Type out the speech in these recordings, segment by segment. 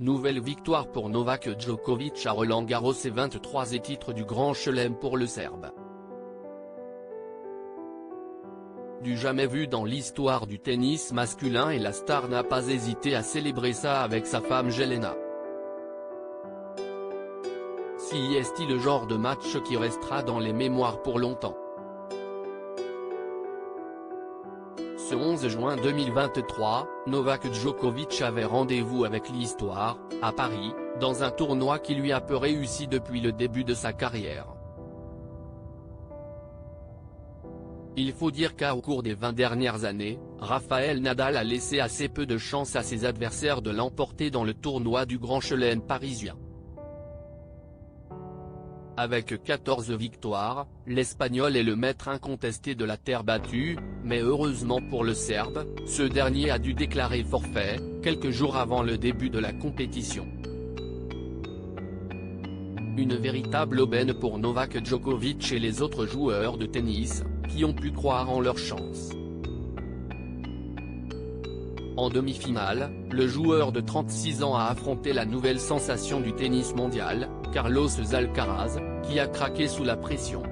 Nouvelle victoire pour Novak Djokovic à Roland-Garros et 23e titre du Grand Chelem pour le Serbe. Du jamais vu dans l'histoire du tennis masculin, et la star n'a pas hésité à célébrer ça avec sa femme Jelena. Si est-il le genre de match qui restera dans les mémoires pour longtemps. Ce 11 juin 2023, Novak Djokovic avait rendez-vous avec l'histoire, à Paris, dans un tournoi qui lui a peu réussi depuis le début de sa carrière. Il faut dire qu'au cours des 20 dernières années, Rafael Nadal a laissé assez peu de chance à ses adversaires de l'emporter dans le tournoi du Grand Chelem parisien. Avec 14 victoires, l'Espagnol est le maître incontesté de la terre battue, mais heureusement pour le Serbe, ce dernier a dû déclarer forfait, quelques jours avant le début de la compétition. Une véritable aubaine pour Novak Djokovic et les autres joueurs de tennis, qui ont pu croire en leur chance. En demi-finale, le joueur de 36 ans a affronté la nouvelle sensation du tennis mondial, Carlos Alcaraz, qui a craqué sous la pression.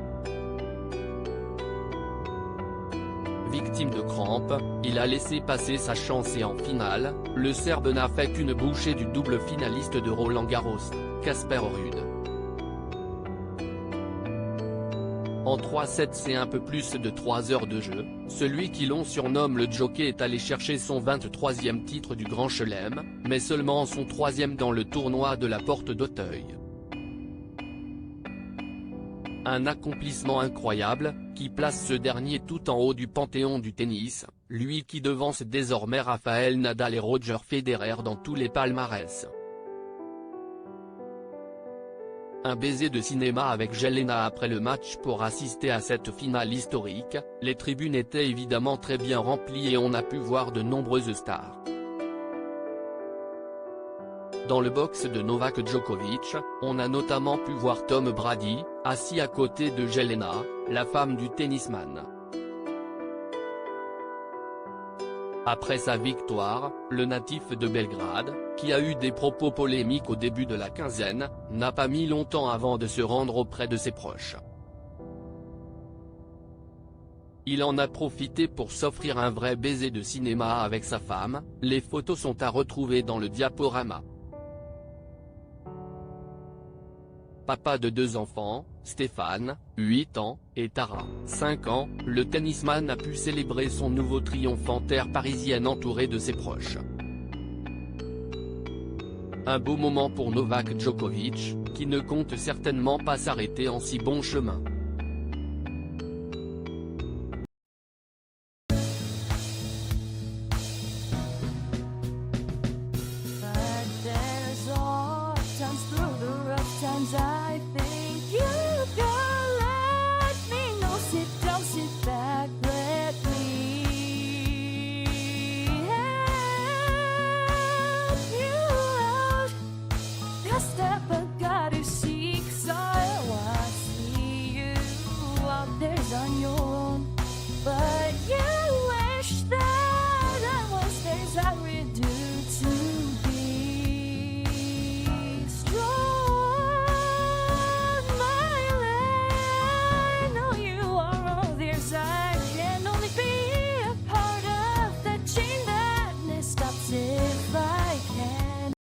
Victime de crampes, il a laissé passer sa chance et en finale, le Serbe n'a fait qu'une bouchée du double finaliste de Roland-Garros, Casper Ruud. En 3 sets et un peu plus de 3 heures de jeu, celui qui l'on surnomme le Jockey est allé chercher son 23e titre du Grand Chelem, mais seulement son 3e dans le tournoi de la Porte d'Auteuil. Un accomplissement incroyable, qui place ce dernier tout en haut du panthéon du tennis, lui qui devance désormais Rafael Nadal et Roger Federer dans tous les palmarès. Un baiser de cinéma avec Jelena après le match pour assister à cette finale historique, les tribunes étaient évidemment très bien remplies et on a pu voir de nombreuses stars. Dans le box de Novak Djokovic, on a notamment pu voir Tom Brady, assis à côté de Jelena, la femme du tennisman. Après sa victoire, le natif de Belgrade, qui a eu des propos polémiques au début de la quinzaine, n'a pas mis longtemps avant de se rendre auprès de ses proches. Il en a profité pour s'offrir un vrai baiser de cinéma avec sa femme, les photos sont à retrouver dans le diaporama. Papa de 2 enfants, Stéphane, 8 ans, et Tara, 5 ans, le tennisman a pu célébrer son nouveau triomphe en terre parisienne entouré de ses proches. Un beau moment pour Novak Djokovic, qui ne compte certainement pas s'arrêter en si bon chemin. I think you can let me know. Sit down, sit back, let me help you out. The step I gotta seek, so I see you out there on your